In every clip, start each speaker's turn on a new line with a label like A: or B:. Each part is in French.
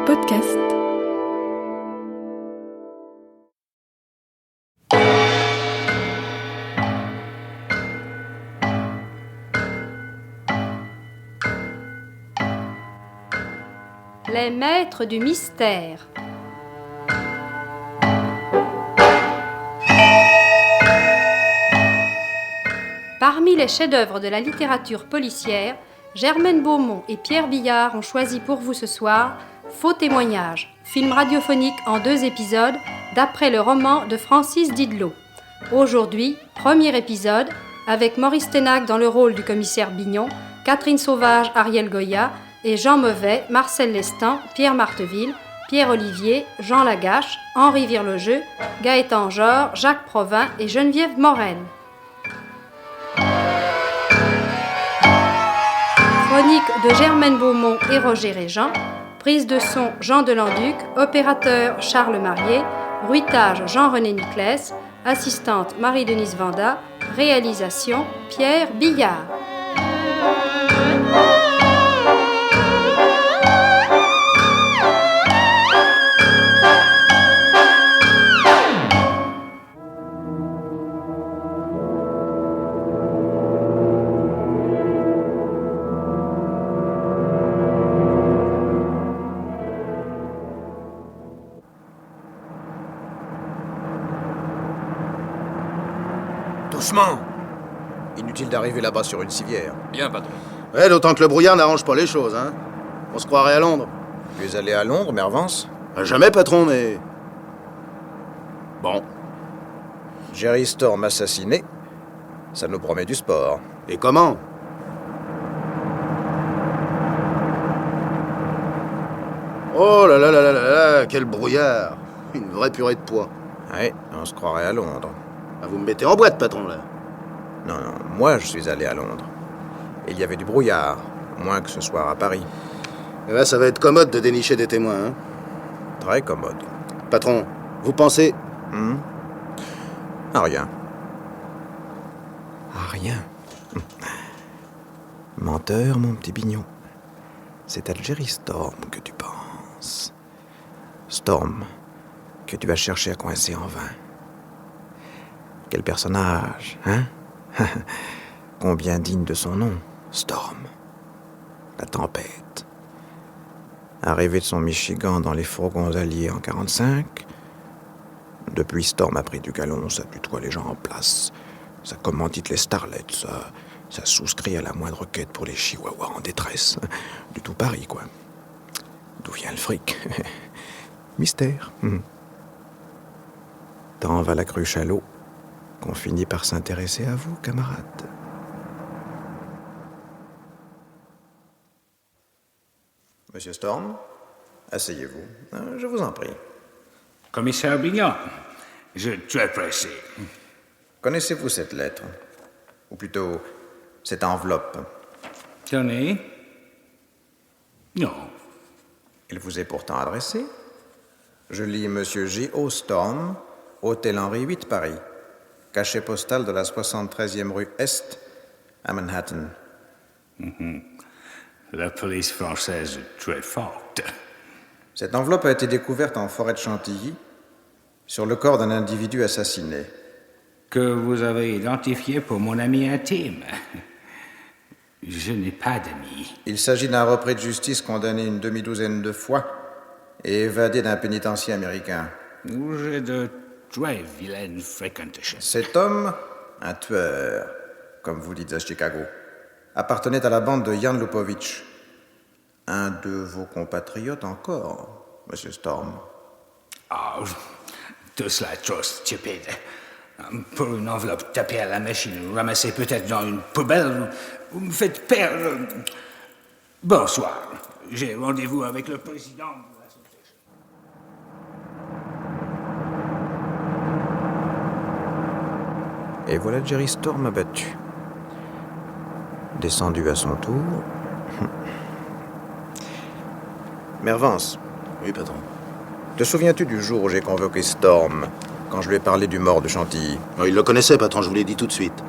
A: podcast.
B: Les maîtres du mystère. Parmi les chefs-d'œuvre de la littérature policière, Germaine Beaumont et Pierre Billard ont choisi pour vous ce soir Faux témoignage, film radiophonique en 2 épisodes d'après le roman de Francis Didelot. Aujourd'hui, premier épisode avec Maurice Ténac dans le rôle du commissaire Bignon, Catherine Sauvage, Ariel Goya et Jean Mauvais, Marcel Lestan, Pierre Marteville, Pierre Olivier, Jean Lagache, Henri Virlogeux, Gaëtan Jor, Jacques Provin et Geneviève Morel. Chronique de Germaine Beaumont et Roger Régent, prise de son Jean Delanduc, opérateur Charles Marié, bruitage Jean-René Niclès, assistante Marie-Denise Vanda, réalisation Pierre Billard.
C: Doucement! Inutile d'arriver là-bas sur une civière.
D: Bien, patron.
E: Ouais, d'autant que le brouillard n'arrange pas les choses, hein. On se croirait à Londres.
C: Tu es allé à Londres, Mervance?
E: Jamais, patron, mais... Bon.
C: Jerry Storm assassiné, ça nous promet du sport.
E: Et comment? Oh là là là là là là, quel brouillard! Une vraie purée de pois.
C: Ouais, on se croirait à Londres.
E: Ah, vous me mettez en boîte, patron, là.
C: Non, moi je suis allé à Londres. Et il y avait du brouillard, moins que ce soir à Paris.
E: Et là, ça va être commode de dénicher des témoins, hein.
C: Très commode.
E: Patron, vous pensez...
C: À rien. À rien. Menteur, mon petit Bignon. C'est à Jerry Storm que tu penses. Storm, que tu vas chercher à coincer en vain. Quel personnage, hein? Combien digne de son nom, Storm. La tempête. Arrivé de son Michigan dans les fourgons alliés en 45, depuis Storm a pris du galon, ça tutoie les gens en place. Ça commandite les starlets, ça souscrit à la moindre quête pour les chihuahuas en détresse. Du tout Paris, quoi. D'où vient le fric? Mystère. Tant va la cruche à l'eau qu'on finit par s'intéresser à vous, camarades. Monsieur Storm, asseyez-vous. Je vous en prie.
D: Commissaire Bignon, je suis très pressé.
C: Connaissez-vous cette lettre? Ou plutôt, cette enveloppe?
D: Tenez? Non.
C: Elle vous est pourtant adressée. Je lis Monsieur J.O. Storm, Hôtel Henri VIII, Paris. Cachet postal de la 73e rue Est, à Manhattan.
D: La police française est très forte.
C: Cette enveloppe a été découverte en forêt de Chantilly, sur le corps d'un individu assassiné.
D: Que vous avez identifié pour mon ami intime. Je n'ai pas d'amis.
C: Il s'agit d'un repris de justice condamné une demi-douzaine de fois et évadé d'un pénitencier américain.
D: J'ai de très vilaines fréquentations.
C: Cet homme, un tueur, comme vous dites à Chicago, appartenait à la bande de Jan Lupovitch. Un de vos compatriotes encore, Monsieur Storm.
D: Ah, tout cela est trop stupide. Pour une enveloppe tapée à la machine, ramassée peut-être dans une poubelle, vous me faites perdre. Bonsoir. J'ai rendez-vous avec le président de l'association.
C: Et voilà Jerry Storm abattu. Descendu à son tour. Mervance.
E: Oui, patron.
C: Te souviens-tu du jour où j'ai convoqué Storm, quand je lui ai parlé du mort de Chantilly?
E: Oh, il le connaissait, patron, je vous l'ai dit tout de suite.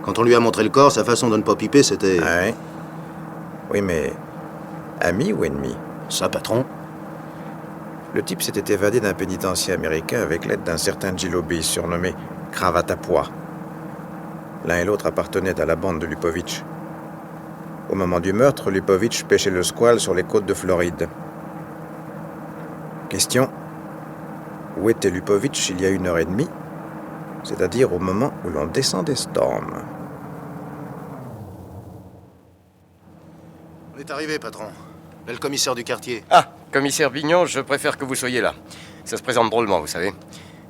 E: Quand on lui a montré le corps, sa façon de ne pas piper, c'était...
C: Ouais. Oui, mais ami ou ennemi?
E: Ça, patron?
C: Le type s'était évadé d'un pénitencier américain avec l'aide d'un certain Gilobi, surnommé Cravate à Pois. L'un et l'autre appartenaient à la bande de Lupovitch. Au moment du meurtre, Lupovitch pêchait le squale sur les côtes de Floride. Question. Où était Lupovitch il y a 1h30, c'est-à-dire au moment où l'on descendait Storm?
E: On est arrivé, patron. Là, le commissaire du quartier.
A: Ah, commissaire Bignon, je préfère que vous soyez là. Ça se présente drôlement, vous savez.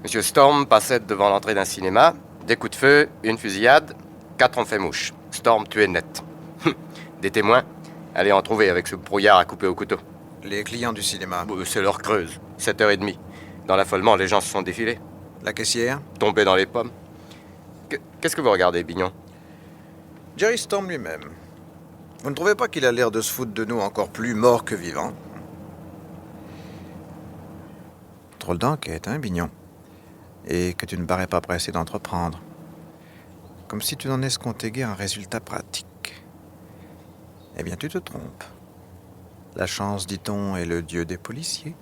A: Monsieur Storm passait devant l'entrée d'un cinéma, des coups de feu, une fusillade, 4 ont fait mouche. Storm tué net. Des témoins? Allez en trouver avec ce brouillard à couper au couteau.
C: Les clients du cinéma.
A: C'est leur creuse, 7h30. Dans l'affolement, les gens se sont défilés.
C: La caissière?
A: Tombés dans les pommes. Qu'est-ce que vous regardez, Bignon?
C: Jerry Storm lui-même. Vous ne trouvez pas qu'il a l'air de se foutre de nous encore plus mort que vivant? Drôle d'enquête, hein, Bignon? Et que tu ne parais pas pressé d'entreprendre. Comme si tu n'en escomptais guère un résultat pratique. Eh bien, tu te trompes. La chance, dit-on, est le dieu des policiers.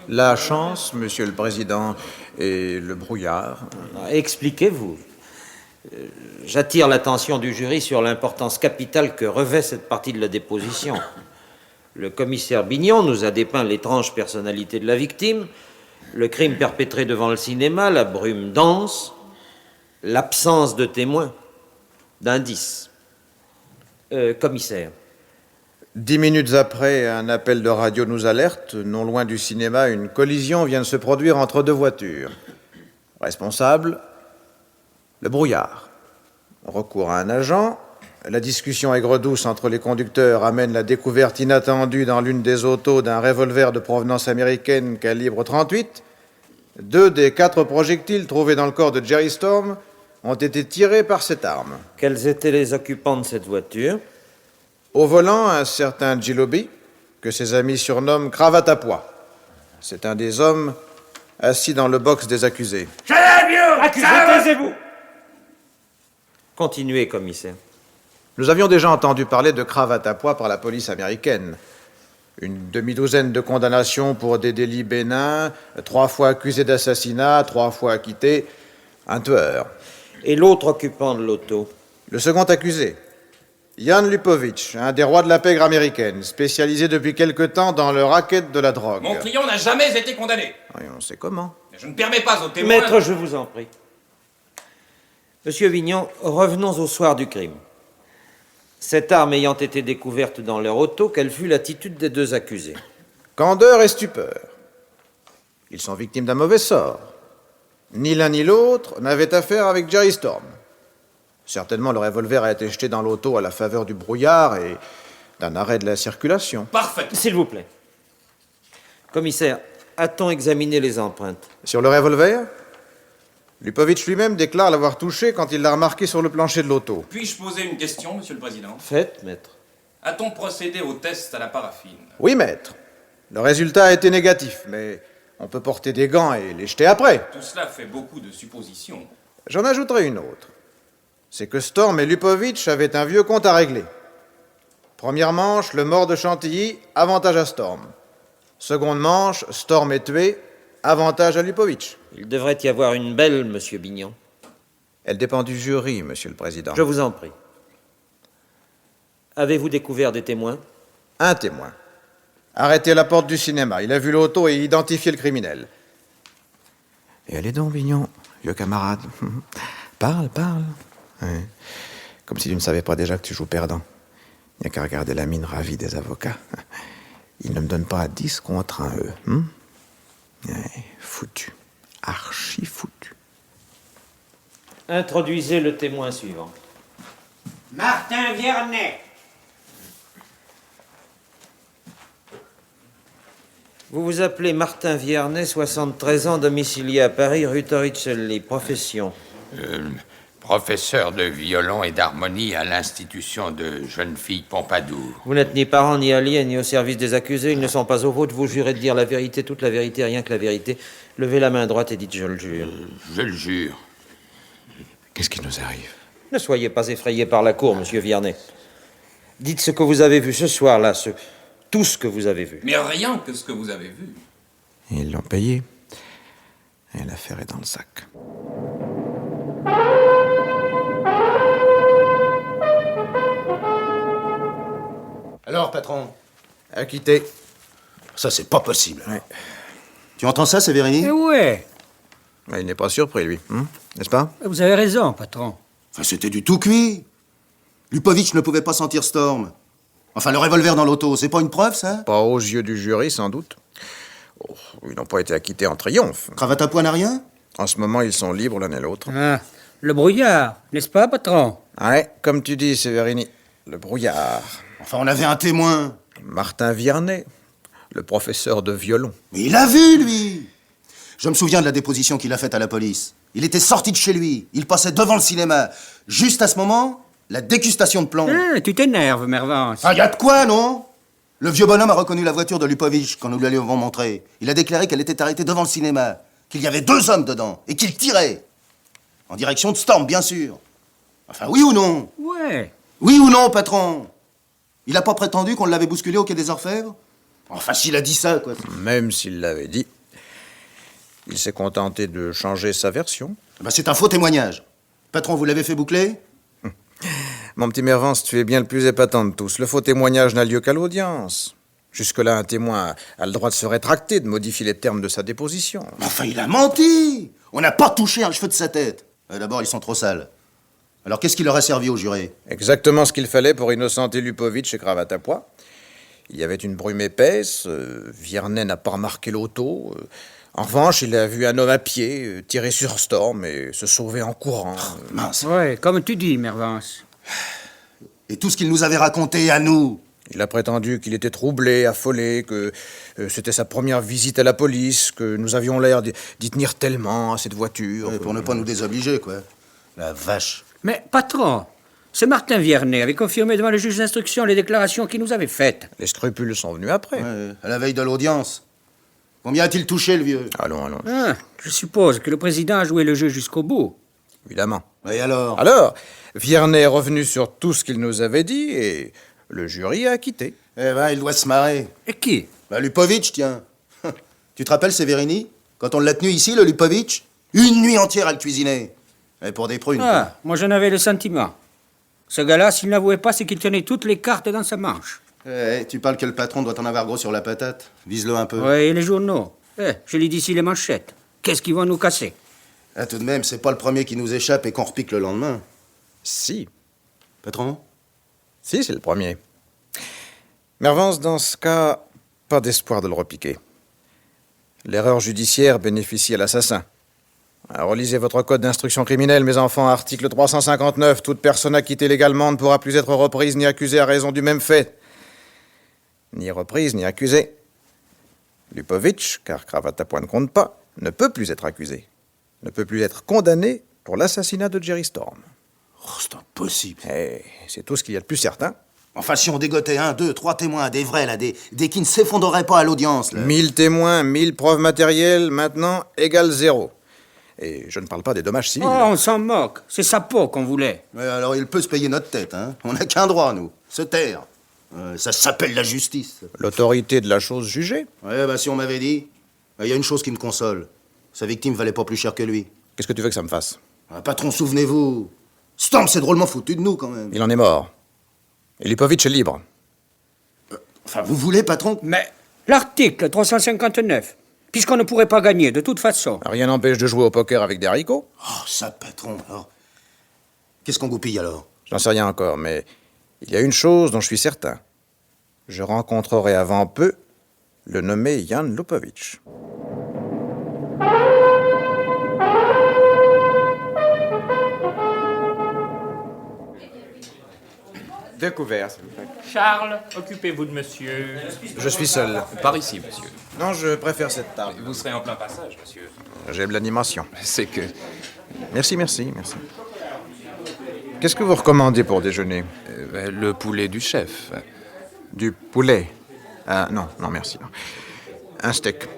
C: La chance, monsieur le président, et le brouillard.
F: Expliquez-vous. J'attire l'attention du jury sur l'importance capitale que revêt cette partie de la déposition. Le commissaire Bignon nous a dépeint l'étrange personnalité de la victime, le crime perpétré devant le cinéma, la brume dense, l'absence de témoins, d'indices. Commissaire.
C: 10 minutes après, un appel de radio nous alerte. Non loin du cinéma, une collision vient de se produire entre 2 voitures. Responsable, le brouillard. Recours à un agent. La discussion aigre-douce entre les conducteurs amène la découverte inattendue dans l'une des autos d'un revolver de provenance américaine calibre 38. 2 des 4 projectiles trouvés dans le corps de Jerry Storm ont été tirés par cette arme.
F: Quels étaient les occupants de cette voiture?
C: Au volant, un certain Gilobi, que ses amis surnomment Cravate à Pois. C'est un des hommes assis dans le box des accusés.
F: Accusé, taisez-vous! Continuez, commissaire.
C: Nous avions déjà entendu parler de Cravate à Pois par la police américaine. Une demi-douzaine de condamnations pour des délits bénins, 3 fois accusé d'assassinat, 3 fois acquitté, un tueur.
F: Et l'autre occupant de l'auto?
C: Le second accusé, Jan Lupovitch, un des rois de la pègre américaine, spécialisé depuis quelque temps dans le racket de la drogue.
G: Mon client n'a jamais été condamné.
C: Oui, on sait comment.
G: Je ne permets pas aux témoins...
F: Maître, je vous en prie. Monsieur Vignon, revenons au soir du crime. Cette arme ayant été découverte dans leur auto, quelle fut l'attitude des 2 accusés?
C: Candeur et stupeur. Ils sont victimes d'un mauvais sort. Ni l'un ni l'autre n'avaient affaire avec Jerry Storm. Certainement, le revolver a été jeté dans l'auto à la faveur du brouillard et d'un arrêt de la circulation.
G: Parfait.
F: S'il vous plaît. Commissaire, a-t-on examiné les empreintes?
C: Sur le revolver, Lupovitch lui-même déclare l'avoir touché quand il l'a remarqué sur le plancher de l'auto.
G: Puis-je poser une question, monsieur le président?
F: Faites, maître.
G: A-t-on procédé au test à la paraffine?
C: Oui, maître. Le résultat a été négatif, mais on peut porter des gants et les jeter après.
G: Tout cela fait beaucoup de suppositions.
C: J'en ajouterai une autre. C'est que Storm et Lupovitch avaient un vieux compte à régler. Première manche, le mort de Chantilly, avantage à Storm. Seconde manche, Storm est tué, avantage à Lupovitch.
F: Il devrait y avoir une belle, monsieur Bignon.
C: Elle dépend du jury, monsieur le président.
F: Je vous en prie. Avez-vous découvert des témoins?
C: Un témoin. Arrêté à la porte du cinéma. Il a vu l'auto et identifié le criminel. Et allez donc, Bignon, vieux camarade. Parle. Hein. Comme si tu ne savais pas déjà que tu joues perdant. Il n'y a qu'à regarder la mine ravie des avocats. Ils ne me donnent pas 10 contre 1, eux. Foutu. Archi foutu.
F: Introduisez le témoin suivant.
H: Martin Viernet.
F: Vous vous appelez Martin Viernet, 73 ans, domicilié à Paris, rue Torricelli. Profession?
I: Professeur de violon et d'harmonie à l'institution de jeunes filles Pompadour.
F: Vous n'êtes ni parent, ni allié, ni au service des accusés. Ils ne sont pas au vôtre. Vous jurez de dire la vérité, toute la vérité, rien que la vérité. Levez la main droite et dites « je le jure ».
I: Je le jure.
C: Qu'est-ce qui nous arrive?
F: Ne soyez pas effrayé par la cour, monsieur Viernet. Dites ce que vous avez vu ce soir-là, tout ce que vous avez vu.
G: Mais rien que ce que vous avez vu.
C: Ils l'ont payé. Et l'affaire est dans le sac.
E: Alors, patron?
C: Acquitté.
E: Ça, c'est pas possible.
C: Ouais.
E: Tu entends ça, Sévérini?
H: Eh ouais,
C: Mais il n'est pas surpris, lui. N'est-ce pas?
H: vous avez raison, patron.
E: Enfin, c'était du tout cuit. Lupovic ne pouvait pas sentir Storm. Enfin, le revolver dans l'auto, c'est pas une preuve, ça?
C: Pas aux yeux du jury, sans doute. Oh, ils n'ont pas été acquittés en triomphe.
E: Cravate à poids n'a rien?
C: En ce moment, ils sont libres l'un et l'autre.
H: Ah, le brouillard, n'est-ce pas, patron?
C: Ouais, comme tu dis, Sévérini. Le brouillard.
E: Enfin, on avait un témoin.
C: Martin Viernet, le professeur de violon.
E: Mais il a vu, lui! Je me souviens de la déposition qu'il a faite à la police. Il était sorti de chez lui. Il passait devant le cinéma. Juste à ce moment, la dégustation de plomb.
H: Ah, tu t'énerves, Mervance.
E: Ah, y a de quoi, non? Le vieux bonhomme a reconnu la voiture de Lupovic quand nous lui l'avons montrée. Il a déclaré qu'elle était arrêtée devant le cinéma, qu'il y avait 2 hommes dedans, et qu'il tirait. En direction de Storm, bien sûr. Enfin, oui ou non?
H: Ouais.
E: Oui ou non, patron? Il a pas prétendu qu'on l'avait bousculé au Quai des Orfèvres? Enfin, s'il a dit ça, quoi.
C: Même s'il l'avait dit, il s'est contenté de changer sa version.
E: Ben, c'est un faux témoignage. Patron, vous l'avez fait boucler?
C: Mon petit Mervance, tu es bien le plus épatant de tous. Le faux témoignage n'a lieu qu'à l'audience. Jusque-là, un témoin a le droit de se rétracter, de modifier les termes de sa déposition.
E: Enfin, il a menti! On n'a pas touché un cheveu de sa tête. D'abord, ils sont trop sales. Alors, qu'est-ce qui leur a servi au juré?
C: Exactement ce qu'il fallait pour innocenter Lupovic et Cravate à pois. Il y avait une brume épaisse, Viernet n'a pas remarqué l'auto. En revanche, il a vu un homme à pied tirer sur Storm et se sauver en courant.
E: Mince.
H: Ouais, comme tu dis, Mervance.
E: Et tout ce qu'il nous avait raconté à nous?
C: Il a prétendu qu'il était troublé, affolé, que c'était sa première visite à la police, que nous avions l'air d'y tenir tellement à cette voiture.
E: Ouais, pour ne pas nous désobliger, quoi. La vache.
H: Mais, patron, ce Martin Viernet avait confirmé devant le juge d'instruction les déclarations qu'il nous avait faites.
C: Les scrupules sont venus après.
E: Ouais, à la veille de l'audience. Combien a-t-il touché, le vieux?
C: Allons.
H: Ah, je suppose que le président a joué le jeu jusqu'au bout.
C: Évidemment.
E: Et alors?
C: Alors, Viernet est revenu sur tout ce qu'il nous avait dit et le jury a acquitté.
E: Eh ben, il doit se marrer.
H: Et qui?
E: Bah, Lupovic, tiens. Tu te rappelles, Sévérini? Quand on l'a tenu ici, le Lupovic? Une nuit entière à le cuisiner. Et pour des prunes.
H: Ah, moi j'en avais le sentiment. Ce gars-là, s'il n'avouait pas, c'est qu'il tenait toutes les cartes dans sa manche.
E: Eh, tu parles que le patron doit en avoir gros sur la patate. Vise-le un peu.
H: Ouais, et les journaux. Je lis d'ici les manchettes. Qu'est-ce qu'ils vont nous casser?
E: Ah, tout de même, c'est pas le premier qui nous échappe et qu'on repique le lendemain.
C: Si.
E: Patron?
C: Si, c'est le premier. Mervance, dans ce cas, pas d'espoir de le repiquer. L'erreur judiciaire bénéficie à l'assassin. Alors, relisez votre code d'instruction criminelle, mes enfants, article 359. Toute personne acquittée légalement ne pourra plus être reprise ni accusée à raison du même fait. Ni reprise, ni accusée. Lupovic, car Cravate à pois ne compte pas, ne peut plus être accusé. Ne peut plus être condamné pour l'assassinat de Jerry Storm.
E: Oh, c'est impossible.
C: Et c'est tout ce qu'il y a de plus certain.
E: Enfin, si on dégotait 1, 2, 3 témoins, des vrais, là, des qui ne s'effondreraient pas à l'audience, là.
C: 1000 témoins, 1000 preuves matérielles, maintenant, égale 0. Et je ne parle pas des dommages civils.
H: Oh, on s'en moque. C'est sa peau qu'on voulait.
E: Mais alors, il peut se payer notre tête, hein. On n'a qu'un droit, nous. Se taire. Ça s'appelle la justice.
C: L'autorité de la chose jugée.
E: Ouais, bah, si on m'avait dit... Il y a une chose qui me console. Sa victime valait pas plus cher que lui.
C: Qu'est-ce que tu veux que ça me fasse?
E: Patron, souvenez-vous. Storm s'est drôlement foutu de nous, quand même.
C: Il en est mort. Et Lupovic est libre.
E: Enfin, vous voulez, patron?
H: Mais l'article 359, puisqu'on ne pourrait pas gagner de toute façon.
C: Rien n'empêche de jouer au poker avec des haricots.
E: Oh, ça, patron, alors... Qu'est-ce qu'on goupille, alors?
C: J'en sais rien encore, mais il y a une chose dont je suis certain. Je rencontrerai avant peu le nommé Jan Lupovic. Découvert, s'il vous plaît.
J: Charles, occupez-vous de monsieur.
C: Je suis seul.
G: Par ici, monsieur.
C: Non, je préfère cette table.
G: Vous serez en plein passage, monsieur.
C: J'aime l'animation.
G: C'est que...
C: Merci. Qu'est-ce que vous recommandez pour déjeuner?
G: Le poulet du chef.
C: Du poulet? Non, merci. Non. Un steak.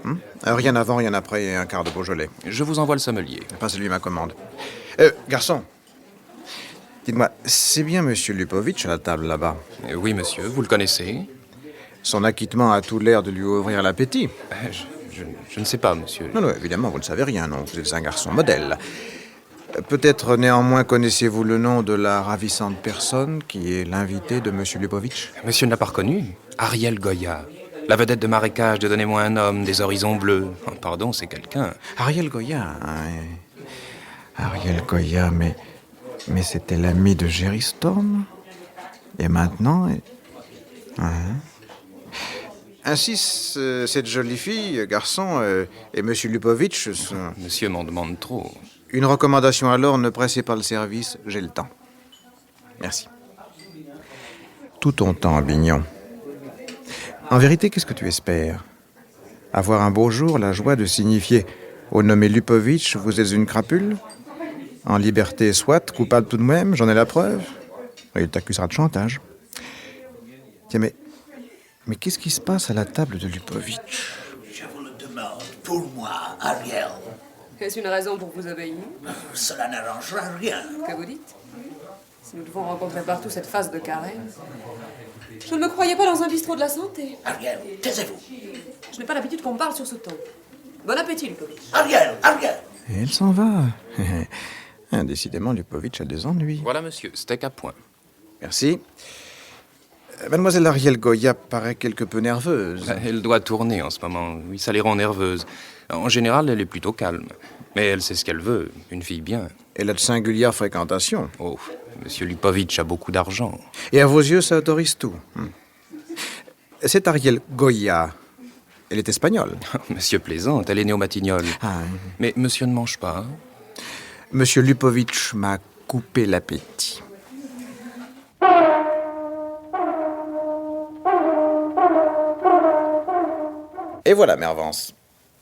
C: Rien avant, rien après et un quart de Beaujolais.
G: Je vous envoie le sommelier.
C: Passez-lui ma commande. Garçon, dites-moi, c'est bien Monsieur Lupovitch à la table là-bas?
G: Oui, monsieur, vous le connaissez?
C: Son acquittement a tout l'air de lui ouvrir l'appétit.
G: Je ne sais pas, monsieur.
C: Non, évidemment, vous ne savez rien, non. Vous êtes un garçon modèle. Peut-être néanmoins connaissez-vous le nom de la ravissante personne qui est l'invité de Monsieur Lupovitch?
G: Monsieur ne l'a pas reconnu? Ariel Goya. La vedette de Marécage de Donnez-moi un homme, des horizons bleus. Oh, pardon, c'est quelqu'un.
C: Ariel Goya, Ariel Goya, mais c'était l'ami de Jerry Storm. Et maintenant... Ainsi, cette jolie fille, garçon, et Monsieur Lupovitch sont...
G: Monsieur m'en demande trop.
C: Une recommandation alors, ne pressez pas le service, j'ai le temps. Merci. Tout ton temps, Bignon. En vérité, qu'est-ce que tu espères? Avoir un beau jour la joie de signifier au nommé Lupovitch, vous êtes une crapule? En liberté, soit, coupable tout de même, j'en ai la preuve. Il t'accusera de chantage. Tiens, mais qu'est-ce qui se passe à la table de Lupovitch?
K: Je vous le demande, pour moi, Ariel.
L: Est-ce une raison pour vous obéir?
K: Cela n'arrangera rien.
L: Que vous dites? Si nous devons rencontrer partout cette phase de carême. Je ne me croyais pas dans un bistrot de la santé.
K: Ariel, taisez-vous.
L: Je n'ai pas l'habitude qu'on me parle sur ce ton. Bon appétit, Lupovitch.
K: Ariel!
C: Et elle s'en va. Décidément, Lupovitch a des ennuis.
G: Voilà, monsieur, steak à point.
C: Merci. Mademoiselle Ariel Goya paraît quelque peu nerveuse.
G: Elle doit tourner en ce moment. Oui, ça les rend nerveuses. En général, elle est plutôt calme. Mais elle sait ce qu'elle veut, une fille bien.
C: Elle a de singulières fréquentations.
G: Oh, monsieur Lupovitch a beaucoup d'argent.
C: Et à vos yeux, ça autorise tout. Cette Ariel Goya, elle est espagnole.
G: Monsieur plaisante, elle est née au Batignolles. Mais monsieur ne mange pas.
C: Monsieur Lupovitch m'a coupé l'appétit. Et voilà, Mervance.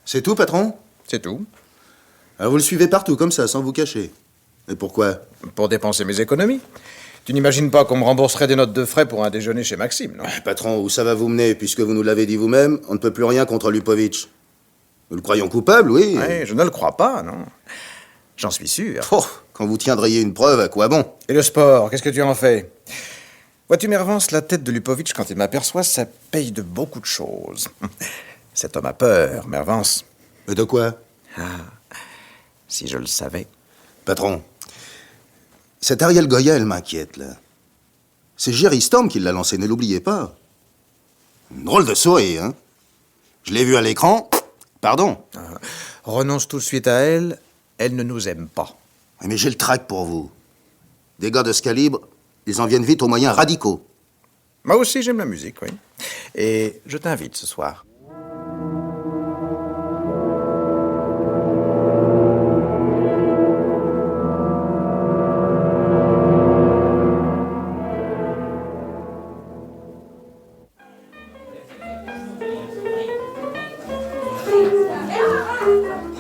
E: C'est tout, patron?
C: C'est tout.
E: Alors vous le suivez partout, comme ça, sans vous cacher. Et pourquoi?
C: Pour dépenser mes économies. Tu n'imagines pas qu'on me rembourserait des notes de frais pour un déjeuner chez Maxime, non?
E: Patron, où ça va vous mener? Puisque vous nous l'avez dit vous-même, on ne peut plus rien contre Lupovitch. Nous le croyons coupable, oui.
C: Oui, je ne le crois pas, non. J'en suis sûr.
E: Oh, quand vous tiendriez une preuve, à quoi bon?
C: Et le sport, qu'est-ce que tu en fais? Vois-tu, Mervance, la tête de Lupovitch, quand il m'aperçoit, ça paye de beaucoup de choses. Cet homme a peur, Mervance.
E: Mais de quoi?
C: Si je le savais.
E: Patron, cette Ariel Goya, elle m'inquiète, là. C'est Jerry Storm qui l'a lancée, ne l'oubliez pas. Une drôle de souris, hein? Je l'ai vue à l'écran. Pardon.
C: Renonce tout de suite à elle, elle ne nous aime pas.
E: Mais j'ai le trac pour vous. Des gars de ce calibre, ils en viennent vite aux moyens radicaux.
C: Moi aussi, j'aime la musique, oui. Et je t'invite ce soir.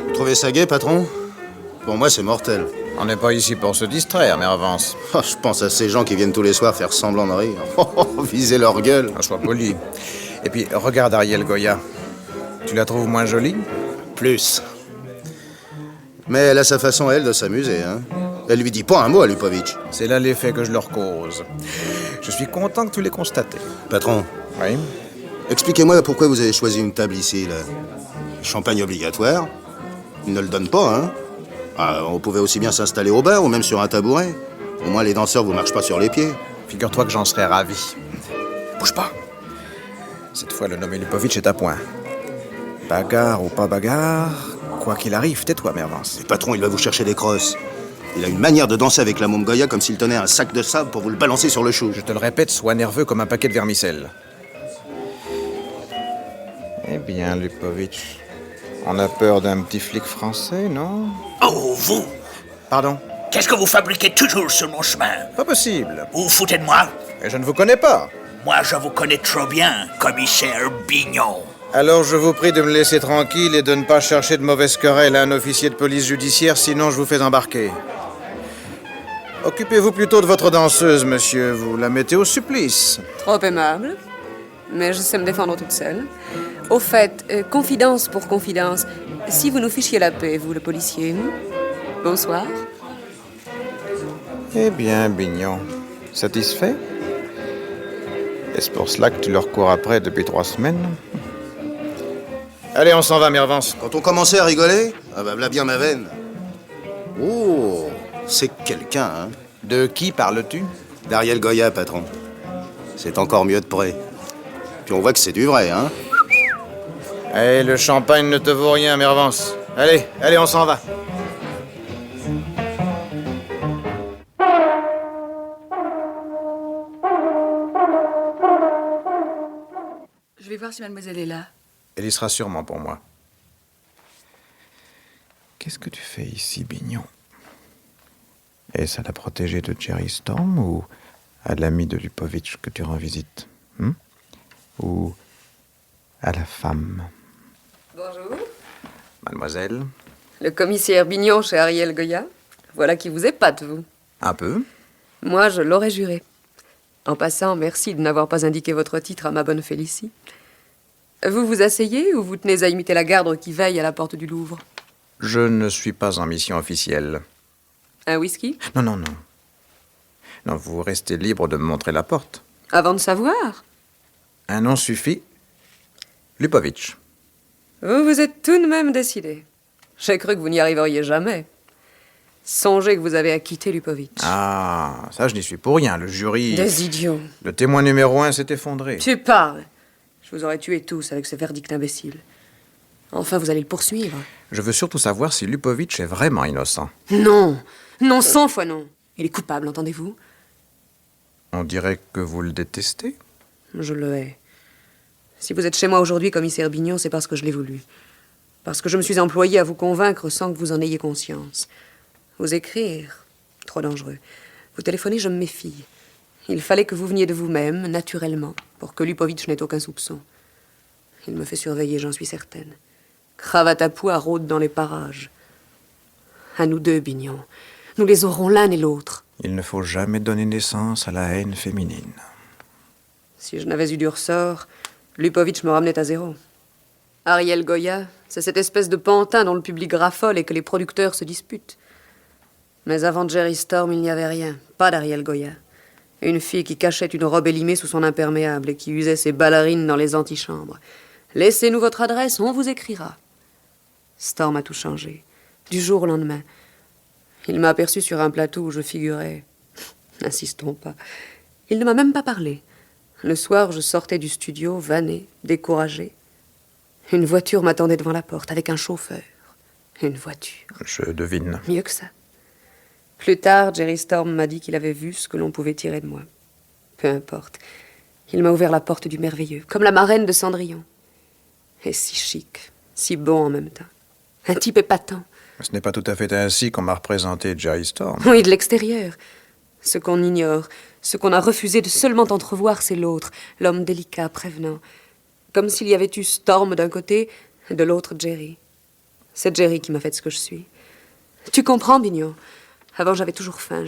E: Vous trouvez ça gai, patron? Pour moi, c'est mortel.
C: On n'est pas ici pour se distraire, Mervance.
E: Je pense à ces gens qui viennent tous les soirs faire semblant de rire. Viser leur gueule.
C: Sois poli. Et puis, regarde Ariel Goya. Tu la trouves moins jolie?
E: Plus. Mais elle a sa façon, elle, de s'amuser, hein. Elle lui dit pas un mot à Lupovitch.
C: C'est là l'effet que je leur cause. Je suis content que tu l'aies constaté.
E: Patron.
C: Oui?
E: Expliquez-moi pourquoi vous avez choisi une table ici, là. Champagne obligatoire. Ils ne le donnent pas, hein. On pouvait aussi bien s'installer au bar ou même sur un tabouret. Au moins, les danseurs vous marchent pas sur les pieds.
C: Figure-toi que j'en serais ravi. Bouge pas. Cette fois, le nommé Lupovitch est à point. Bagarre ou pas bagarre, quoi qu'il arrive, tais-toi, Mervance.
E: Le patron, il va vous chercher des crosses. Il a une manière de danser avec la môme Goya comme s'il tenait un sac de sable pour vous le balancer sur le chou.
C: Je te le répète, sois nerveux comme un paquet de vermicelles. Eh bien, Lupovitch, on a peur d'un petit flic français, non?
K: Oh, vous!
C: Pardon?
K: Qu'est-ce que vous fabriquez toujours sur mon chemin?
C: Pas possible.
K: Vous vous foutez de moi?
C: Et je ne vous connais pas.
K: Moi, je vous connais trop bien, commissaire Bignon.
C: Alors je vous prie de me laisser tranquille et de ne pas chercher de mauvaises querelles à un officier de police judiciaire, sinon je vous fais embarquer. Occupez-vous plutôt de votre danseuse, monsieur. Vous la mettez au supplice.
L: Trop aimable. Mais je sais me défendre toute seule. Au fait, confidence pour confidence, si vous nous fichiez la paix, vous, le policier, bonsoir.
C: Eh bien, Bignon, satisfait? Est-ce pour cela que tu leur cours après depuis 3 semaines? Allez, on s'en va, Mervance.
E: Quand on commençait à rigoler, ah bah, voilà bien ma veine. Oh, c'est quelqu'un, hein.
C: De qui parles-tu?
E: D'Ariel Goya, patron. C'est encore mieux de près. Puis on voit que c'est du vrai, hein.
C: Eh, le champagne ne te vaut rien, Mervance. Allez, allez, on s'en va.
L: Je vais voir si mademoiselle est là.
C: Elle y sera sûrement pour moi. Qu'est-ce que tu fais ici, Bignon? Est-ce à la protégée de Jerry Storm ou à l'ami de Lupovitch que tu rends visite? Ou à la femme?
L: Bonjour.
C: Mademoiselle?
L: Le commissaire Bignon chez Ariel Goya. Voilà qui vous épate, vous.
C: Un peu.
L: Moi, je l'aurais juré. En passant, merci de n'avoir pas indiqué votre titre à ma bonne Félicie. Vous vous asseyez ou vous tenez à imiter la garde qui veille à la porte du Louvre?
C: Je ne suis pas en mission officielle.
L: Un whisky?
C: Non, non, non. Non, vous restez libre de me montrer la porte.
L: Avant de savoir.
C: Un nom suffit. Lupovitch.
L: Vous vous êtes tout de même décidé. J'ai cru que vous n'y arriveriez jamais. Songez que vous avez acquitté Lupovitch.
C: Ah, ça je n'y suis pour rien. Le jury...
L: Des idiots.
C: Le témoin numéro 1 s'est effondré.
L: Tu parles. Je vous aurais tués tous avec ce verdict imbécile. Enfin, vous allez le poursuivre.
C: Je veux surtout savoir si Lupovitch est vraiment innocent.
L: Non. Non, 100 fois non. Il est coupable, entendez-vous?
C: On dirait que vous le détestez.
L: Je le hais. Si vous êtes chez moi aujourd'hui, commissaire Bignon, c'est parce que je l'ai voulu. Parce que je me suis employé à vous convaincre sans que vous en ayez conscience. Vous écrire, trop dangereux. Vous téléphoner, je me méfie. Il fallait que vous veniez de vous-même, naturellement, pour que Lupovitch n'ait aucun soupçon. Il me fait surveiller, j'en suis certaine. Cravate à pois rôde dans les parages. À nous deux, Bignon. Nous les aurons l'un et l'autre.
C: Il ne faut jamais donner naissance à la haine féminine.
L: Si je n'avais eu du ressort, Lupovitch me ramenait à zéro. Ariel Goya, c'est cette espèce de pantin dont le public raffole et que les producteurs se disputent. Mais avant Jerry Storm, il n'y avait rien. Pas d'Ariel Goya. Une fille qui cachait une robe élimée sous son imperméable et qui usait ses ballerines dans les antichambres. Laissez-nous votre adresse, on vous écrira. Storm a tout changé. Du jour au lendemain. Il m'a aperçu sur un plateau où je figurais. N'insistons pas. Il ne m'a même pas parlé. Le soir, je sortais du studio, vanné, découragé. Une voiture m'attendait devant la porte, avec un chauffeur. Une voiture.
C: Je devine.
L: Mieux que ça. Plus tard, Jerry Storm m'a dit qu'il avait vu ce que l'on pouvait tirer de moi. Peu importe. Il m'a ouvert la porte du merveilleux, comme la marraine de Cendrillon. Et si chic, si bon en même temps. Un type épatant.
C: Ce n'est pas tout à fait ainsi qu'on m'a représenté Jerry Storm.
L: Oui, de l'extérieur. Ce qu'on ignore, ce qu'on a refusé de seulement entrevoir, c'est l'autre, l'homme délicat, prévenant. Comme s'il y avait eu Storm d'un côté, et de l'autre Jerry. C'est Jerry qui m'a fait ce que je suis. Tu comprends, Bignon? Avant, j'avais toujours faim.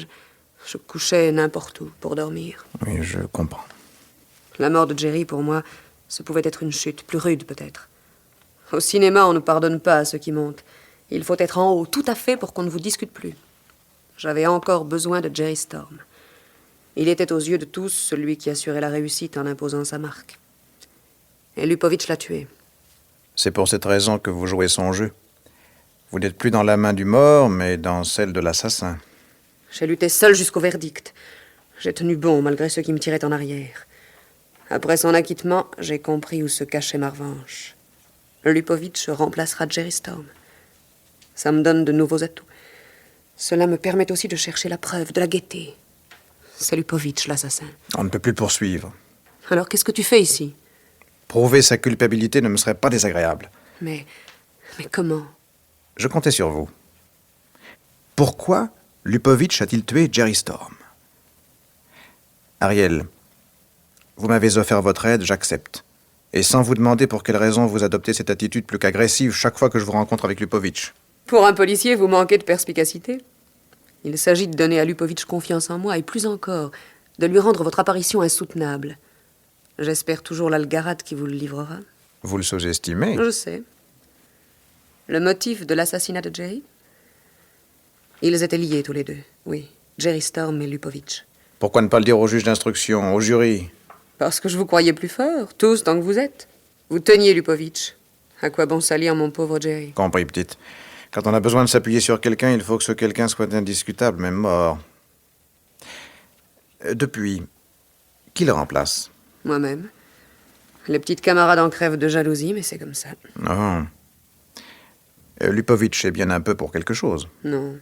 L: Je couchais n'importe où pour dormir.
C: Oui, je comprends.
L: La mort de Jerry, pour moi, ce pouvait être une chute, plus rude peut-être. Au cinéma, on ne pardonne pas à ceux qui montent. Il faut être en haut, tout à fait, pour qu'on ne vous discute plus. J'avais encore besoin de Jerry Storm. Il était aux yeux de tous celui qui assurait la réussite en imposant sa marque. Et Lupovitch l'a tué.
C: C'est pour cette raison que vous jouez son jeu. Vous n'êtes plus dans la main du mort, mais dans celle de l'assassin.
L: J'ai lutté seul jusqu'au verdict. J'ai tenu bon, malgré ceux qui me tiraient en arrière. Après son acquittement, j'ai compris où se cachait ma revanche. Lupovitch remplacera Jerry Storm. Ça me donne de nouveaux atouts. Cela me permet aussi de chercher la preuve, de la guetter. C'est Lupovitch, l'assassin.
C: On ne peut plus le poursuivre.
L: Alors qu'est-ce que tu fais ici?
C: Prouver sa culpabilité ne me serait pas désagréable.
L: Mais comment?
C: Je comptais sur vous. Pourquoi Lupovitch a-t-il tué Jerry Storm? Ariel, vous m'avez offert votre aide, j'accepte. Et sans vous demander pour quelle raison vous adoptez cette attitude plus qu'agressive chaque fois que je vous rencontre avec Lupovitch.
L: Pour un policier, vous manquez de perspicacité. Il s'agit de donner à Lupovitch confiance en moi, et plus encore, de lui rendre votre apparition insoutenable. J'espère toujours l'Algarade qui vous le livrera.
C: Vous le sous-estimez?
L: Je sais. Le motif de l'assassinat de Jerry? Ils étaient liés tous les deux, oui. Jerry Storm et Lupovitch.
C: Pourquoi ne pas le dire au juge d'instruction, au jury?
L: Parce que je vous croyais plus fort, tous tant que vous êtes. Vous teniez Lupovitch. À quoi bon salir mon pauvre Jerry?
C: Compris, petite. Quand on a besoin de s'appuyer sur quelqu'un, il faut que ce quelqu'un soit indiscutable, même mort. Depuis, qui le remplace?
L: Moi-même. Les petites camarades en crèvent de jalousie, mais c'est comme ça.
C: Non. Lupovitch est bien un peu pour quelque chose.
L: Non.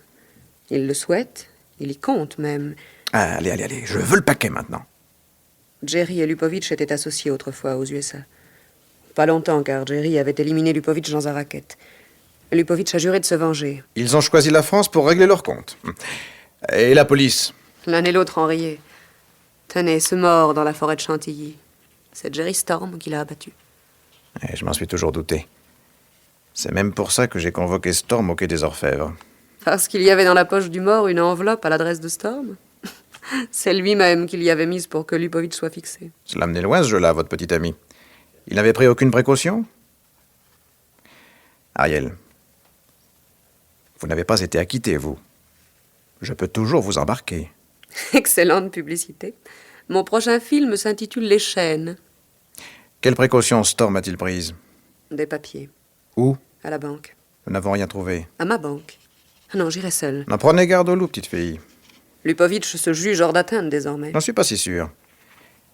L: Il le souhaite. Il y compte, même.
C: Ah, allez, je veux le paquet maintenant.
L: Jerry et Lupovitch étaient associés autrefois aux USA. Pas longtemps, car Jerry avait éliminé Lupovitch dans un racket. Lupovitch a juré de se venger.
C: Ils ont choisi la France pour régler leur compte. Et la police?
L: L'un et l'autre en riaient. Tenez, ce mort dans la forêt de Chantilly. C'est Jerry Storm qui l'a abattu.
C: Et je m'en suis toujours douté. C'est même pour ça que j'ai convoqué Storm au quai des Orfèvres.
L: Parce qu'il y avait dans la poche du mort une enveloppe à l'adresse de Storm. C'est lui-même qui l'y avait mise pour que Lupovitch soit fixé.
C: Cela menait loin ce jeu-là, votre petit ami. Il n'avait pris aucune précaution? Ariel, vous n'avez pas été acquitté, vous. Je peux toujours vous embarquer.
L: Excellente publicité. Mon prochain film s'intitule Les chaînes.
C: Quelles précautions Storm a-t-il prises?
L: Des papiers.
C: Où?
L: À la banque.
C: Nous n'avons rien trouvé.
L: À ma banque. Non, j'irai seule.
C: N'en prenez garde au loup, petite fille.
L: Lupovitch se juge hors d'atteinte désormais.
C: J'en suis pas si sûr.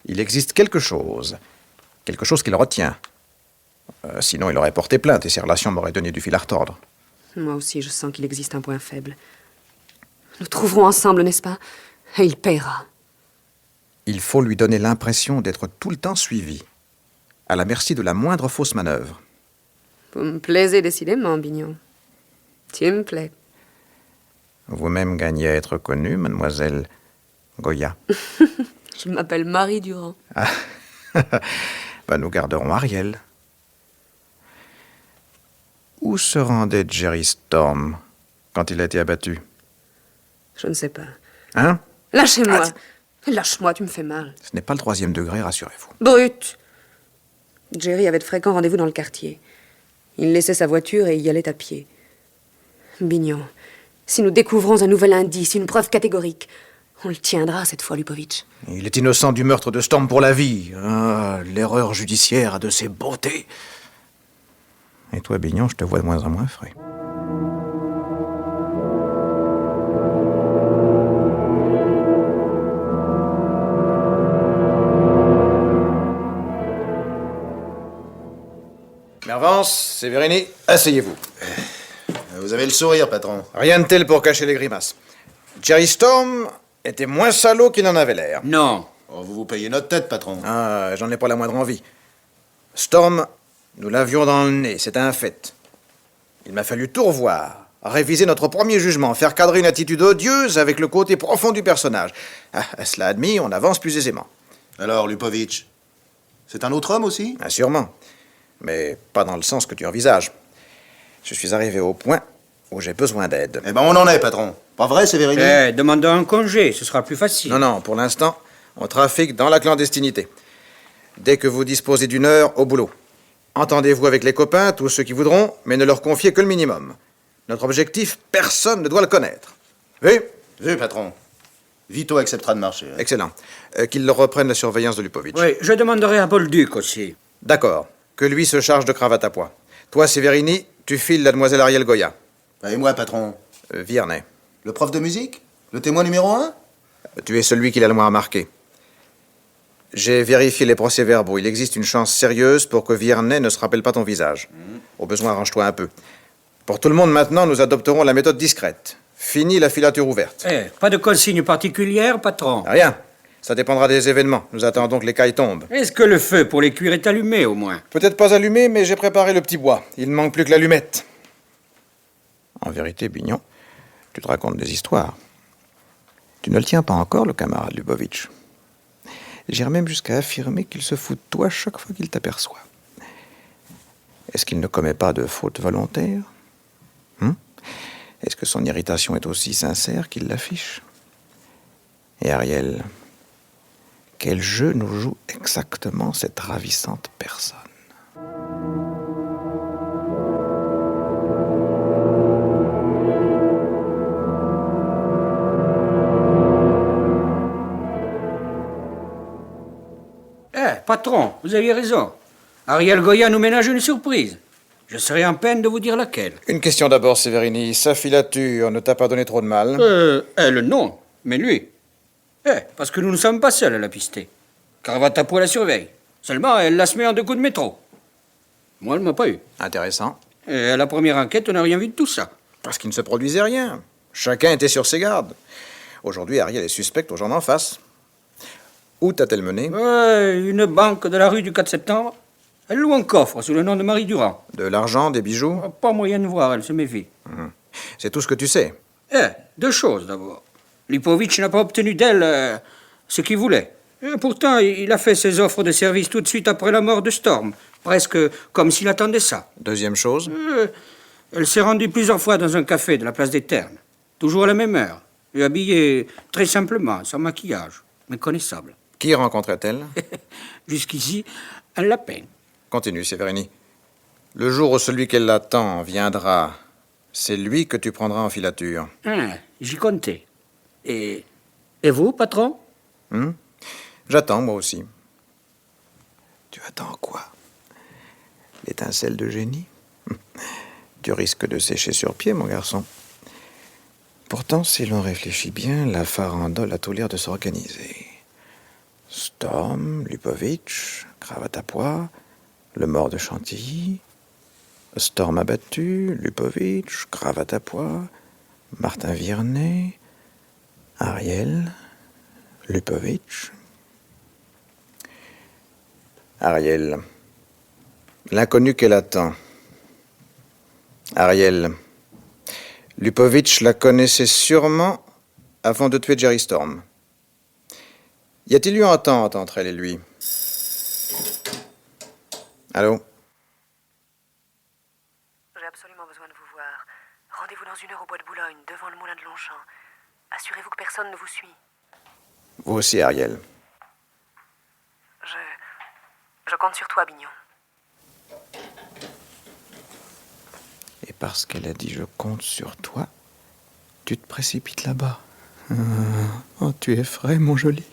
C: Il existe quelque chose. Quelque chose qui le retient. Sinon, il aurait porté plainte et ses relations m'auraient donné du fil à retordre.
L: Moi aussi, je sens qu'il existe un point faible. Nous trouverons ensemble, n'est-ce pas? Et il paiera.
C: Il faut lui donner l'impression d'être tout le temps suivi, à la merci de la moindre fausse manœuvre.
L: Vous me plaisez décidément, Bignon. Tu me plais.
C: Vous-même gagnez à être connue, mademoiselle Goya.
L: Je m'appelle Marie Durand.
C: Ah. Nous garderons Ariel. Où se rendait Jerry Storm quand il a été abattu?
L: Je ne sais pas.
C: Hein?
L: Lâchez-moi. Lâche-moi, tu me fais mal.
C: Ce n'est pas le 3e degré, rassurez-vous.
L: Brute. Jerry avait de fréquents rendez-vous dans le quartier. Il laissait sa voiture et y allait à pied. Bignon, si nous découvrons un nouvel indice, une preuve catégorique, on le tiendra cette fois, Lupovitch.
C: Il est innocent du meurtre de Storm pour la vie. Ah, l'erreur judiciaire a de ses beautés. Et toi, Bignon, je te vois de moins en moins frais. Mervance, Sévérini, asseyez-vous.
E: Vous avez le sourire, patron.
C: Rien de tel pour cacher les grimaces. Jerry Storm était moins salaud qu'il en avait l'air.
H: Non.
E: Oh, vous vous payez notre tête, patron.
C: Ah, j'en ai pas la moindre envie. Storm, nous l'avions dans le nez, c'est un fait. Il m'a fallu tout revoir, réviser notre premier jugement, faire cadrer une attitude odieuse avec le côté profond du personnage. Ah, cela admis, on avance plus aisément.
E: Alors, Lupovitch, c'est un autre homme aussi?
C: Ah, sûrement, mais pas dans le sens que tu envisages. Je suis arrivé au point où j'ai besoin d'aide.
E: Eh ben, on en est, patron. Pas vrai, Sévérini?
H: Demandons un congé, ce sera plus facile.
C: Non, pour l'instant, on trafique dans la clandestinité. Dès que vous disposez d'une heure, au boulot. Entendez-vous avec les copains, tous ceux qui voudront, mais ne leur confiez que le minimum. Notre objectif, personne ne doit le connaître. Vu?
E: Vu, patron. Vito acceptera de marcher. Hein.
C: Excellent. Qu'il reprenne la surveillance de Lupovitch.
H: Oui, je demanderai à Bolduc aussi.
C: D'accord. Que lui se charge de cravate à pois. Toi, Sévérini, tu files la demoiselle Ariel Goya.
E: Et moi, patron?
C: Viernet.
E: Le prof de musique? Le témoin numéro 1?
C: Tu es celui qui l'a le moins remarqué. J'ai vérifié les procès-verbaux. Il existe une chance sérieuse pour que Viernet ne se rappelle pas ton visage. Au besoin, arrange-toi un peu. Pour tout le monde, maintenant, nous adopterons la méthode discrète. Fini la filature ouverte.
H: Pas de consigne particulière, patron?
C: Rien. Ça dépendra des événements. Nous attendons que les cailles tombent.
H: Est-ce que le feu pour les cuire est allumé, au moins?
C: Peut-être pas allumé, mais j'ai préparé le petit bois. Il ne manque plus que l'allumette. En vérité, Bignon, tu te racontes des histoires. Tu ne le tiens pas encore, le camarade Lupovitch. J'irais même jusqu'à affirmer qu'il se fout de toi chaque fois qu'il t'aperçoit. Est-ce qu'il ne commet pas de faute volontaire? Est-ce que son irritation est aussi sincère qu'il l'affiche? Et Ariel, quel jeu nous joue exactement cette ravissante personne?
H: Patron, vous aviez raison. Ariel Goya nous ménage une surprise. Je serais en peine de vous dire laquelle.
C: Une question d'abord, Sévérini. Sa filature ne t'a pas donné trop de mal?
H: Elle, non. Mais lui. Parce que nous ne sommes pas seuls à la pister. Cravate à poil la surveille. Seulement, elle la se met en 2 coups de métro. Moi, elle m'a pas eu.
C: Intéressant.
H: Et à la première enquête, on n'a rien vu de tout ça.
C: Parce qu'il ne se produisait rien. Chacun était sur ses gardes. Aujourd'hui, Ariel est suspecte aux gens d'en face. Où t'a-t-elle mené?
H: Une banque de la rue du 4 septembre. Elle loue un coffre sous le nom de Marie Durand.
C: De l'argent, des bijoux?
H: Pas moyen de voir, elle se méfie.
C: C'est tout ce que tu sais.
H: 2 choses d'abord. Lipovitch n'a pas obtenu d'elle ce qu'il voulait. Et pourtant, il a fait ses offres de service tout de suite après la mort de Storm. Presque comme s'il attendait ça.
C: Deuxième chose?
H: Elle s'est rendue plusieurs fois dans un café de la place des Ternes. Toujours à la même heure. Et habillée très simplement, sans maquillage. Méconnaissable.
C: Qui rencontrait-elle?
H: Jusqu'ici, un lapin.
C: Continue, Sévérini. Le jour où celui qu'elle attend viendra, c'est lui que tu prendras en filature.
H: J'y comptais. Et vous, patron?
C: J'attends, moi aussi. Tu attends quoi? L'étincelle de génie? Tu risques de sécher sur pied, mon garçon. Pourtant, si l'on réfléchit bien, la farandole a tout l'air de s'organiser. Storm, Lipovitch, cravate à pois, le mort de Chantilly, Storm abattu, Lipovitch, cravate à pois, Martin Viernet, Ariel, Lipovitch. Ariel, l'inconnu qu'elle attend. Ariel, Lipovitch la connaissait sûrement avant de tuer Jerry Storm. Y a-t-il eu entente entre elle et lui? Allô?
L: J'ai absolument besoin de vous voir. Rendez-vous dans 1 heure au bois de Boulogne, devant le moulin de Longchamp. Assurez-vous que personne ne vous suit.
C: Vous aussi, Ariel.
L: Je compte sur toi, Bignon.
C: Et parce qu'elle a dit « je compte sur toi », tu te précipites là-bas. Oh, tu es frais, mon joli.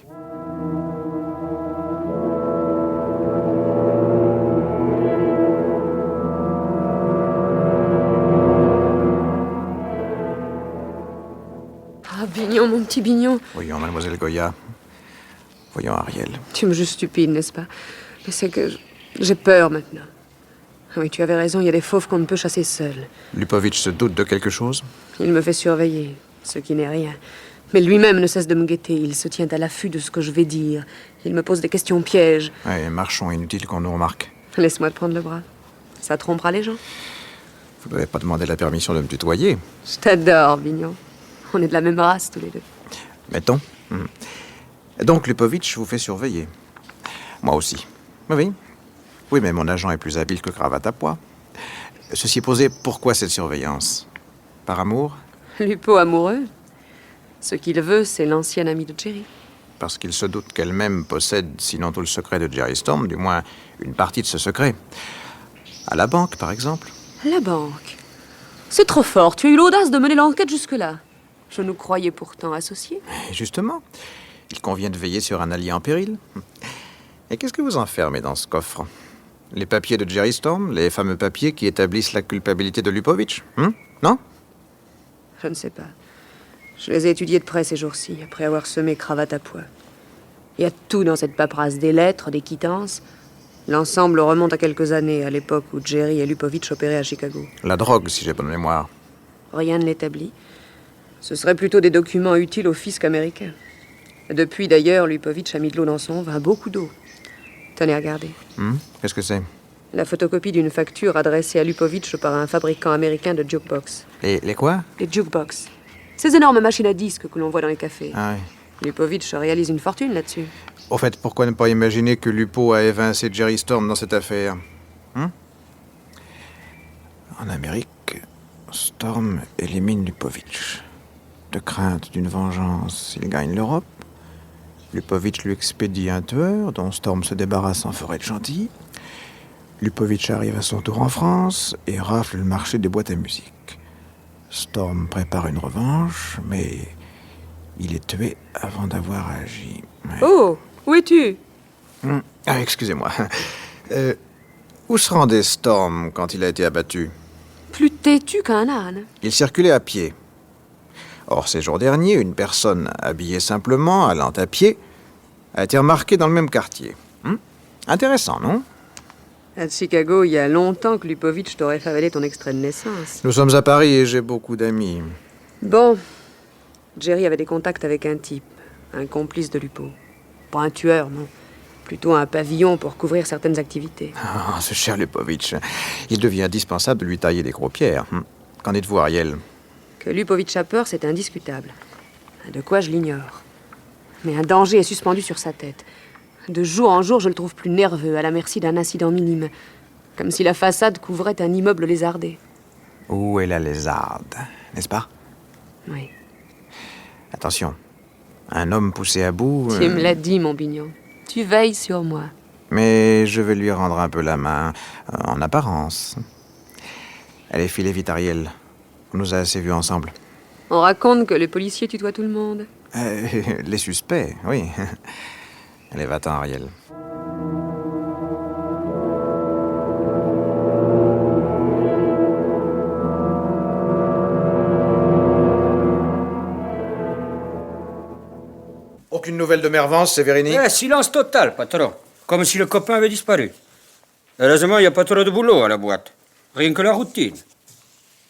L: Ah, Bignon, mon petit Bignon.
C: Voyons, mademoiselle Goya. Voyons, Ariel.
L: Tu me juges stupide, n'est-ce pas? Mais c'est que j'ai peur maintenant. Ah oui, tu avais raison, il y a des fauves qu'on ne peut chasser seul.
C: Lipovitch se doute de quelque chose?
L: Il me fait surveiller, ce qui n'est rien. Mais lui-même ne cesse de me guetter. Il se tient à l'affût de ce que je vais dire. Il me pose des questions pièges.
C: Ouais, marchons, inutile qu'on nous remarque.
L: Laisse-moi te prendre le bras. Ça trompera les gens.
C: Vous n'avez pas demandé la permission de me tutoyer.
L: Je t'adore, Bignon. On est de la même race, tous les deux.
C: Mettons. Donc, Lipovitch vous fait surveiller. Moi aussi. Oui. Oui, mais mon agent est plus habile que cravate à pois. Ceci posé, pourquoi cette surveillance? Par amour?
L: Lupo amoureux. Ce qu'il veut, c'est l'ancienne amie de Jerry.
C: Parce qu'il se doute qu'elle-même possède, sinon tout le secret de Jerry Storm, du moins une partie de ce secret. À la banque, par exemple.
L: La banque? C'est trop fort. Tu as eu l'audace de mener l'enquête jusque-là. Je nous croyais pourtant associés.
C: Et justement, il convient de veiller sur un allié en péril. Et qu'est-ce que vous enfermez dans ce coffre? Les papiers de Jerry Storm, les fameux papiers qui établissent la culpabilité de Lipovitch, non?
L: Je ne sais pas. Je les ai étudiés de près ces jours-ci, après avoir semé cravate à pois. Il y a tout dans cette paperasse, des lettres, des quittances. L'ensemble remonte à quelques années, à l'époque où Jerry et Lipovitch opéraient à Chicago.
C: La drogue, si j'ai bonne mémoire.
L: Rien ne l'établit. Ce seraient plutôt des documents utiles au fisc américain. Depuis, d'ailleurs, Lipovitch a mis de l'eau dans son vin, beaucoup d'eau. Tenez, regardez.
C: Qu'est-ce que c'est?
L: La photocopie d'une facture adressée à Lipovitch par un fabricant américain de jukebox.
C: Les quoi?
L: Les jukebox. Ces énormes machines à disques que l'on voit dans les cafés.
C: Ah oui.
L: Lipovitch réalise une fortune là-dessus.
C: Au fait, pourquoi ne pas imaginer que Lupo a évincé Jerry Storm dans cette affaire? En Amérique, Storm élimine Lupovitch. De crainte d'une vengeance, il gagne l'Europe. Lupovitch lui expédie un tueur, dont Storm se débarrasse en forêt de Chantilly. Lupovitch arrive à son tour en France et rafle le marché des boîtes à musique. Storm prépare une revanche, mais il est tué avant d'avoir agi. Ouais.
L: Oh, où es-tu?
C: Ah, excusez-moi. Où se rendait Storm quand il a été abattu?
L: Plus têtu qu'un âne.
C: Il circulait à pied. Or, ces jours derniers, une personne habillée simplement, allant à pied, a été remarquée dans le même quartier. Intéressant, non?
L: À Chicago, il y a longtemps que Lupovitch t'aurait fait avaler ton extrait de naissance.
C: Nous sommes à Paris et j'ai beaucoup d'amis.
L: Bon, Jerry avait des contacts avec un type, un complice de Lupo. Pas un tueur, non. Plutôt un pavillon pour couvrir certaines activités.
C: Ah, ce cher Lupovitch. Il devient indispensable de lui tailler des gros pierres. Qu'en dites-vous, Ariel?
L: Que Lupovitch a peur, c'est indiscutable. De quoi, je l'ignore. Mais un danger est suspendu sur sa tête. De jour en jour, je le trouve plus nerveux, à la merci d'un incident minime. Comme si la façade couvrait un immeuble lézardé.
C: Où est la lézarde, n'est-ce pas?
L: Oui.
C: Attention, un homme poussé à bout...
L: Tu me l'as dit, mon bignon. Tu veilles sur moi.
C: Mais je vais lui rendre un peu la main, en apparence. Allez, filez vite, Ariel. On nous a assez vus ensemble.
L: On raconte que les policiers tutoient tout le monde.
C: Les suspects, oui. Allez, va-t'en, Ariel. Aucune nouvelle de Mervance, Sévérini?
H: Silence total, patron. Comme si le copain avait disparu. Heureusement, il n'y a pas trop de boulot à la boîte. Rien que la routine.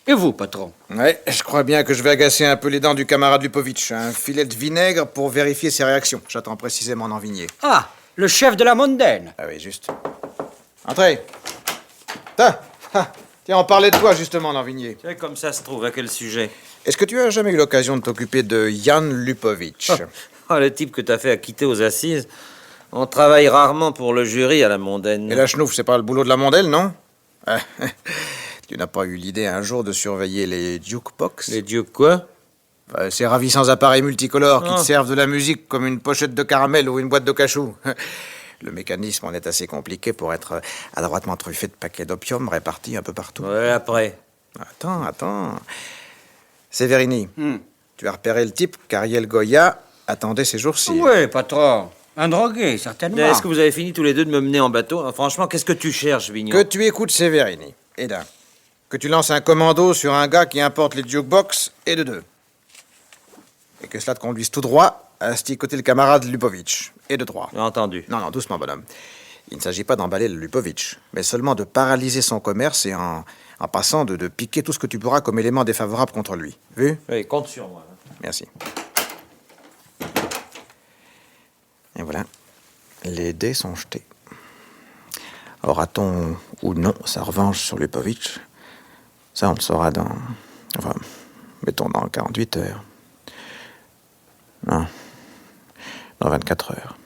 H: Et vous, patron?
C: Ouais, je crois bien que je vais agacer un peu les dents du camarade Lupovitch. Un filet de vinaigre pour vérifier ses réactions. J'attends précisément Nanvigné.
H: Ah, le chef de la mondaine.
C: Ah oui, juste. Entrez. Tiens, on parlait de toi, justement, Nanvigné.
F: C'est comme ça se trouve, à quel sujet?
C: Est-ce que tu as jamais eu l'occasion de t'occuper de Jan Lupovitch?
F: Le type que t'as fait acquitter aux assises. On travaille rarement pour le jury à la mondaine.
C: Et la chenouf, c'est pas le boulot de la mondaine, non? Tu n'as pas eu l'idée un jour de surveiller les jukebox?
F: Les jukes quoi?
C: Ces ravissants appareils multicolores qui te servent de la musique comme une pochette de caramel ou une boîte de cachou. Le mécanisme en est assez compliqué pour être adroitement truffé de paquets d'opium répartis un peu partout.
F: Ouais, après.
C: Attends. Sévérini, tu as repéré le type qu'Ariel Goya attendait ces jours-ci.
H: Oui, patron. Un drogué, certainement.
F: Est-ce que vous avez fini tous les deux de me mener en bateau? Franchement, qu'est-ce que tu cherches, Vignon?
C: Que tu écoutes Sévérini, et d'un. Que tu lances un commando sur un gars qui importe les jukebox, et de deux. Et que cela te conduise tout droit à asticoter le camarade Lupovitch, et de trois.
F: J'ai entendu.
C: Non, doucement, bonhomme. Il ne s'agit pas d'emballer le Lupovitch, mais seulement de paralyser son commerce et en passant de piquer tout ce que tu pourras comme élément défavorable contre lui. Vu?
F: Oui, compte sur moi.
C: Merci. Et voilà, les dés sont jetés. Aura-t-on ou non sa revanche sur Lupovitch? Ça, on le saura dans... Enfin, mettons dans 48 heures. Non, dans 24 heures.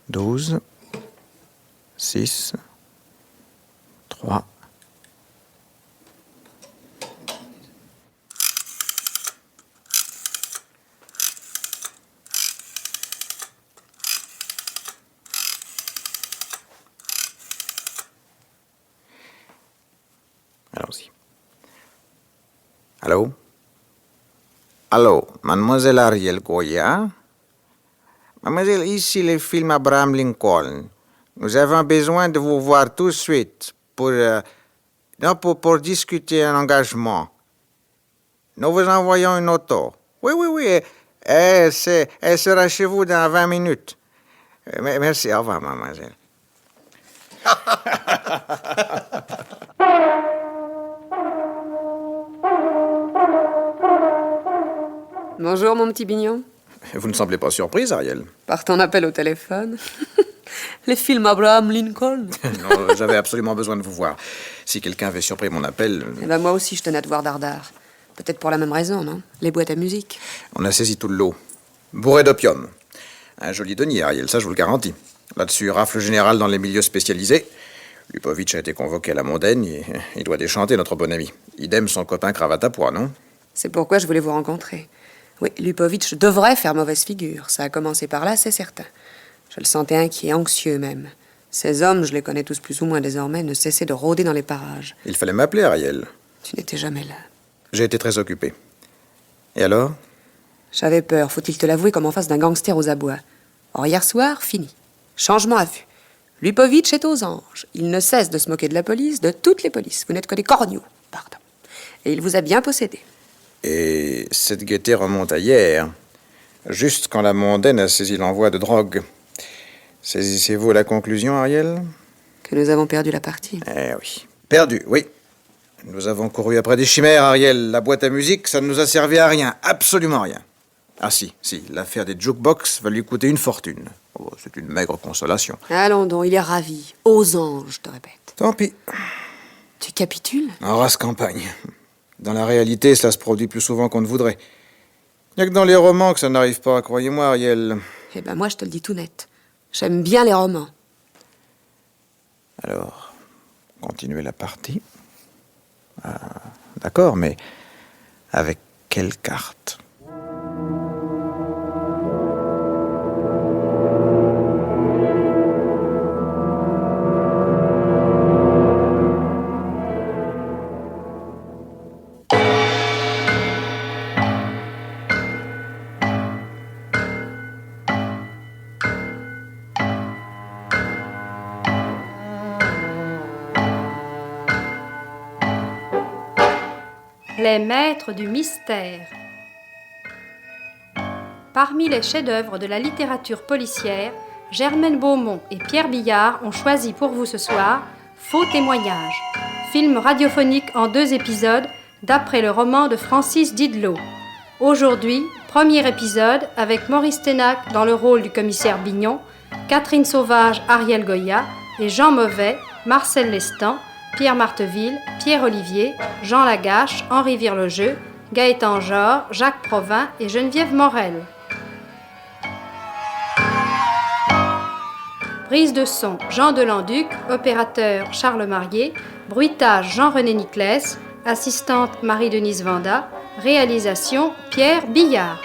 C: 12, 6, 3... Allons-y. Allô? Allô, mademoiselle Ariel Goya? Mademoiselle, ici le film Abraham Lincoln. Nous avons besoin de vous voir tout de suite pour discuter un engagement. Nous vous envoyons une auto. Oui. Elle sera chez vous dans 20 minutes. Merci, au revoir, mademoiselle.
L: Bonjour, mon petit bignon.
C: Vous ne semblez pas surprise, Ariel.
L: Par ton appel au téléphone. Les films Abraham Lincoln.
C: Non, j'avais absolument besoin de vous voir. Si quelqu'un avait surpris mon appel...
L: Eh ben, moi aussi, je tenais à te voir dardard. Peut-être pour la même raison, non? Les boîtes à musique.
C: On a saisi tout le lot. Bourré d'opium. Un joli denier, Ariel, ça je vous le garantis. Là-dessus, rafle générale dans les milieux spécialisés. Lupovic a été convoqué à la mondaine et il doit déchanter notre bon ami. Idem son copain cravate à pois, non?
L: C'est pourquoi je voulais vous rencontrer. Oui, Lupovic devrait faire mauvaise figure. Ça a commencé par là, c'est certain. Je le sentais inquiet, anxieux même. Ces hommes, je les connais tous plus ou moins désormais, ne cessaient de rôder dans les parages.
C: Il fallait m'appeler, Ariel.
L: Tu n'étais jamais là.
C: J'ai été très occupé. Et alors?
L: J'avais peur, faut-il te l'avouer, comme en face d'un gangster aux abois. Or, hier soir, fini. Changement à vue. Lupovic est aux anges. Il ne cesse de se moquer de la police, de toutes les polices. Vous n'êtes que des corneaux, pardon. Et il vous a bien possédé.
C: Et cette gaieté remonte à hier, juste quand la mondaine a saisi l'envoi de drogue. Saisissez-vous la conclusion, Ariel?
L: Que nous avons perdu la partie.
C: Eh oui. Perdu, oui. Nous avons couru après des chimères, Ariel. La boîte à musique, ça ne nous a servi à rien, absolument rien. Ah si, l'affaire des jukebox va lui coûter une fortune. Oh, c'est une maigre consolation.
L: Allons donc, il est ravi. Aux anges, je te répète.
C: Tant pis.
L: Tu capitules?
C: En race campagne. Dans la réalité, cela se produit plus souvent qu'on ne voudrait. Il n'y a que dans les romans que ça n'arrive pas, croyez-moi, Ariel.
L: Eh ben moi, je te le dis tout net. J'aime bien les romans.
C: Alors, continuez la partie. Ah, d'accord, mais avec quelle carte?
B: Les maîtres du mystère. Parmi les chefs-d'œuvre de la littérature policière, Germaine Beaumont et Pierre Billard ont choisi pour vous ce soir Faux témoignage, film radiophonique en 2 épisodes d'après le roman de Francis Didelot. Aujourd'hui, premier épisode avec Maurice Ténac dans le rôle du commissaire Bignon, Catherine Sauvage, Ariel Goya et Jean Mauvais, Marcel Lestan, Pierre Marteville, Pierre Olivier, Jean Lagache, Henri Virlogeux, Gaëtan Jor, Jacques Provin et Geneviève Morel. Prise de son, Jean Delanduc, opérateur Charles Marier, bruitage Jean-René Niclès, assistante Marie-Denise Vanda, réalisation Pierre Billard.